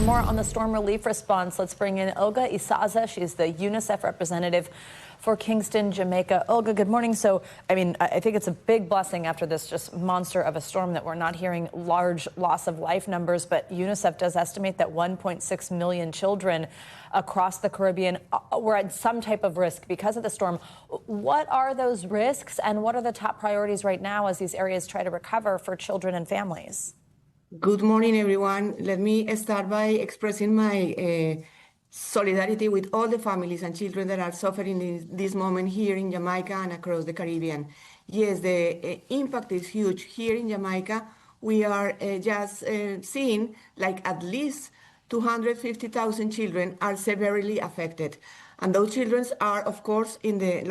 more on the storm relief response, let's bring in Olga Isaza. She's the UNICEF representative for Kingston, Jamaica. Olga, good morning. So, I think it's a big blessing after this just monster of a storm that we're not hearing large loss of life numbers, but UNICEF does estimate that 1.6 million children across the Caribbean were at some type of risk because of the storm. What are those risks, and what are the top priorities right now as these areas try to recover for children and families? Good morning, everyone. Let me start by expressing my solidarity with all the families and children that are suffering in this moment here in Jamaica and across the Caribbean. Yes, the impact is huge. Here in Jamaica, we are just seeing like at least 250,000 children are severely affected. And those children are, of course, in the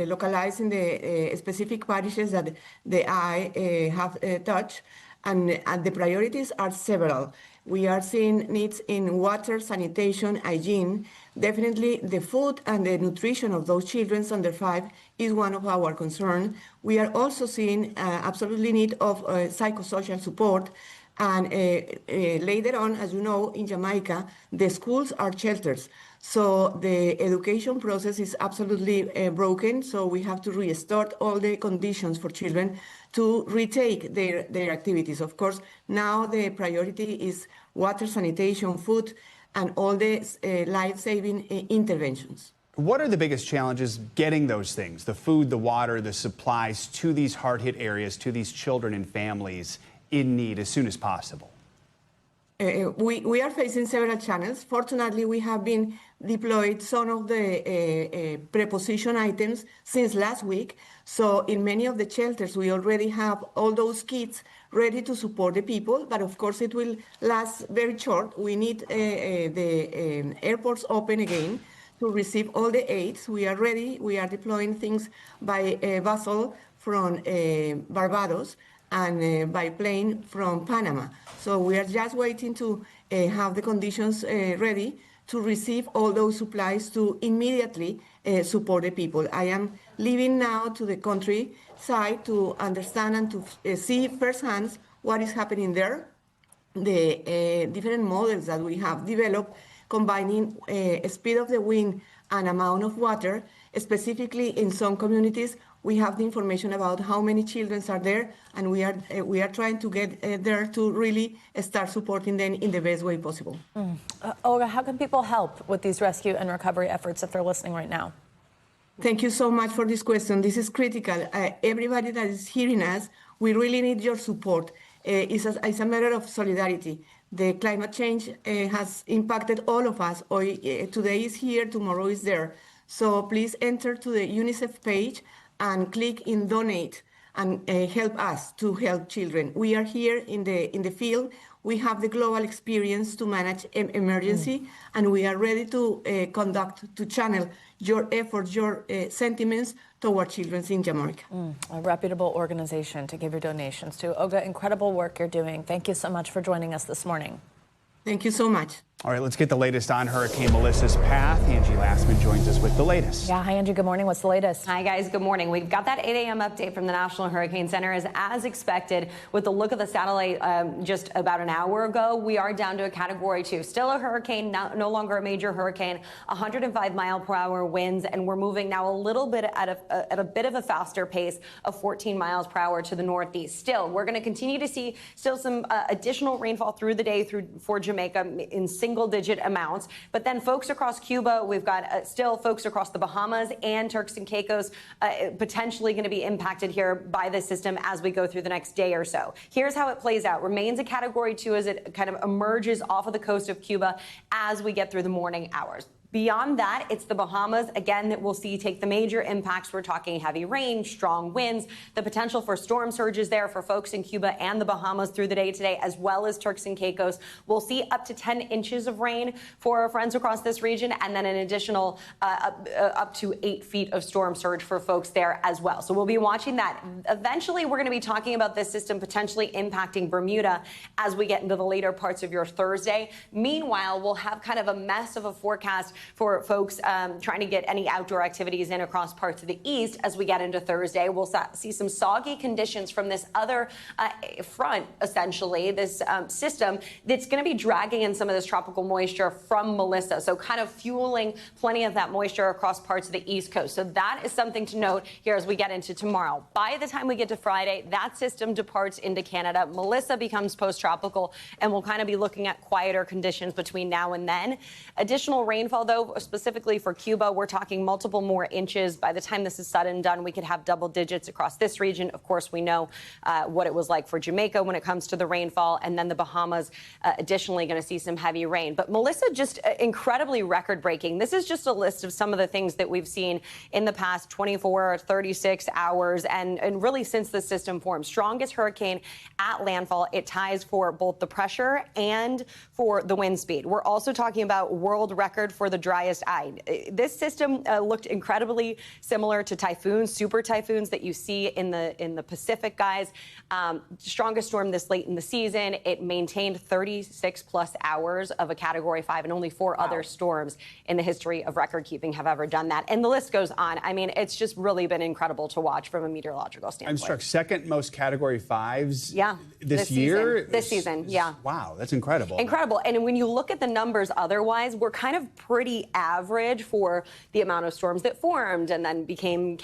localized in the specific parishes that the eye have touched. And the priorities are several. We are seeing needs in water, sanitation, hygiene. Definitely the food and the nutrition of those children under 5 is one of our concerns. We are also seeing absolutely need of psychosocial support. And later on, as you know, in Jamaica, the schools are shelters. So the education process is absolutely broken. So we have to restore all the conditions for children to retake their activities. Of course, now the priority is water, sanitation, food, and all the life-saving interventions. What are the biggest challenges getting those things, the food, the water, the supplies, to these hard-hit areas, to these children and families in need as soon as possible? We are facing several channels. Fortunately, we have been deployed some of the preposition items since last week. So in many of the shelters, we already have all those kits ready to support the people. But of course, it will last very short. We need the airports open again to receive all the aids. We are ready. We are deploying things by vessel from Barbados and by plane from Panama. So we are just waiting to have the conditions ready to receive all those supplies to immediately support the people. I am leaving now to the countryside to understand and to see firsthand what is happening there. The different models that we have developed, combining speed of the wind and amount of water, specifically in some communities, we have the information about how many children are there, and we are trying to get there to really start supporting them in the best way possible. Olga, how can people help with these rescue and recovery efforts if they're listening right now? Thank you so much for this question. This is critical. Everybody that is hearing us, we really need your support. It's a matter of solidarity. The climate change has impacted all of us. Today is here, tomorrow is there. So please enter to the UNICEF page and click in donate and help us to help children. We are here in the field. We have the global experience to manage emergency, and we are ready to channel your efforts, your sentiments toward children in Jamaica. A reputable organization to give your donations to. Olga, incredible work you're doing. Thank you so much for joining us this morning. Thank you so much. All right, let's get the latest on Hurricane Melissa's path. Angie Lastman joins us with the latest. Yeah, hi, Angie. Good morning. What's the latest? Hi, guys. Good morning. We've got that 8 a.m. update from the National Hurricane Center. As expected, with the look of the satellite just about an hour ago, we are down to a Category 2. Still a hurricane, no longer a major hurricane, 105-mile-per-hour winds, and we're moving now a little bit at a bit of a faster pace of 14 miles per hour to the northeast. Still, we're going to continue to see some additional rainfall through the day for Jamaica in single-digit amounts. But then folks across Cuba, we've got still folks across the Bahamas and Turks and Caicos potentially going to be impacted here by this system as we go through the next day or so. Here's how it plays out. Remains a Category 2 as it kind of emerges off of the coast of Cuba as we get through the morning hours. Beyond that, it's the Bahamas, again, that we'll see take the major impacts. We're talking heavy rain, strong winds, the potential for storm surges there for folks in Cuba and the Bahamas through the day today, as well as Turks and Caicos. We'll see up to 10 inches of rain for our friends across this region, and then an additional up to 8 feet of storm surge for folks there as well. So we'll be watching that. Eventually, we're going to be talking about this system potentially impacting Bermuda as we get into the later parts of your Thursday. Meanwhile, we'll have kind of a mess of a forecast for folks trying to get any outdoor activities in across parts of the east as we get into Thursday. We'll see some soggy conditions from this other front, essentially, this system that's going to be dragging in some of this tropical moisture from Melissa, so kind of fueling plenty of that moisture across parts of the East Coast. So that is something to note here as we get into tomorrow. By the time we get to Friday, that system departs into Canada. Melissa becomes post-tropical, and we'll kind of be looking at quieter conditions between now and then. Additional rainfall, though, specifically for Cuba, we're talking multiple more inches. By the time this is said and done, we could have double digits across this region. Of course, we know what it was like for Jamaica when it comes to the rainfall, and then the Bahamas additionally going to see some heavy rain. But Melissa, just incredibly record-breaking. This is just a list of some of the things that we've seen in the past 24 or 36 hours, and really since the system formed. Strongest hurricane at landfall. It ties for both the pressure and for the wind speed. We're also talking about world record for the driest eye. This system looked incredibly similar to typhoons, super typhoons that you see in the Pacific, guys. Strongest storm this late in the season. It maintained 36 plus hours of a Category 5, and only 4 other storms in the history of record keeping have ever done that. And the list goes on. I mean, it's just really been incredible to watch from a meteorological standpoint. I'm struck. Second most Category 5s this year? season. This season, yeah. Wow, that's incredible. Incredible. And when you look at the numbers otherwise, we're kind of pretty average for the amount of storms that formed and then became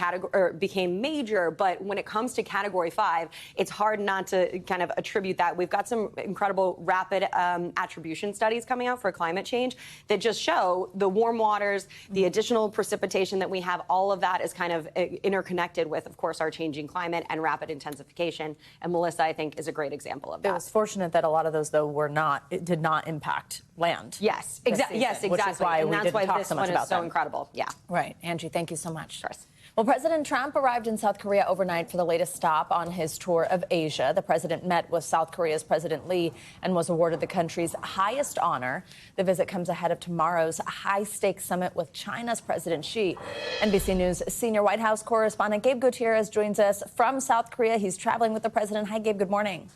major. But when it comes to Category 5, it's hard not to kind of attribute that. We've got some incredible rapid attribution studies coming out for climate change that just show the warm waters, the additional precipitation that we have, all of that is kind of interconnected with, of course, our changing climate and rapid intensification. And Melissa, I think, is a great example of that. It was fortunate that a lot of those, though, it did not impact land. Yes, exactly. Yes, exactly. Which is why and we that's didn't why talk this so much one about is so them. incredible. Yeah. Right. Angie, thank you so much. Of course. Well, President Trump arrived in South Korea overnight for the latest stop on his tour of Asia. The president met with South Korea's President Lee and was awarded the country's highest honor. The visit comes ahead of tomorrow's high-stakes summit with China's President Xi. NBC News senior White House correspondent Gabe Gutierrez joins us from South Korea. He's traveling with the president. Hi, Gabe. Good morning.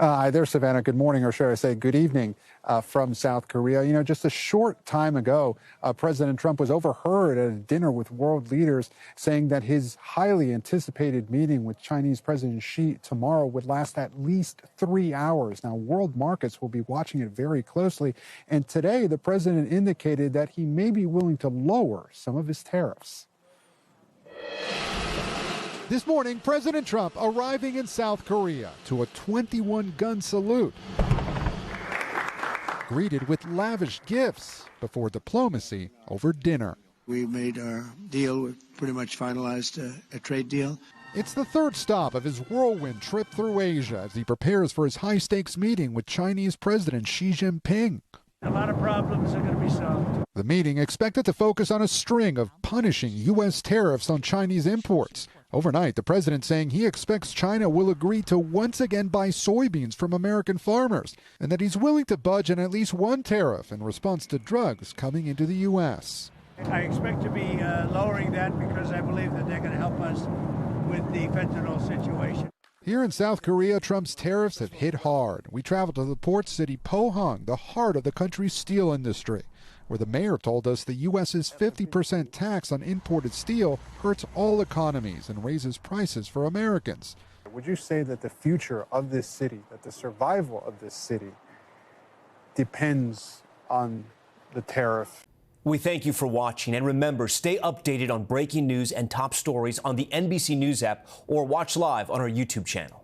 Hi there, Savannah. Good morning, or should I say good evening from South Korea. You know, just a short time ago, President Trump was overheard at a dinner with world leaders saying that his highly anticipated meeting with Chinese President Xi tomorrow would last at least 3 hours. Now, world markets will be watching it very closely. And today, the president indicated that he may be willing to lower some of his tariffs. This morning, President Trump arriving in South Korea to a 21-gun salute, greeted with lavish gifts before diplomacy over dinner. We made our deal. We pretty much finalized a trade deal. It's the third stop of his whirlwind trip through Asia as he prepares for his high-stakes meeting with Chinese President Xi Jinping. A lot of problems are going to be solved. The meeting expected to focus on a string of punishing U.S. tariffs on Chinese imports. Overnight, the president saying he expects China will agree to once again buy soybeans from American farmers, and that he's willing to budge on at least one tariff in response to drugs coming into the U.S. I expect to be lowering that because I believe that they're going to help us with the fentanyl situation. Here in South Korea, Trump's tariffs have hit hard. We traveled to the port city Pohang, the heart of the country's steel industry, where the mayor told us the U.S.'s 50% tax on imported steel hurts all economies and raises prices for Americans. Would you say that the future of this city, that the survival of this city, depends on the tariff? We thank you for watching, and remember, stay updated on breaking news and top stories on the NBC News app or watch live on our YouTube channel.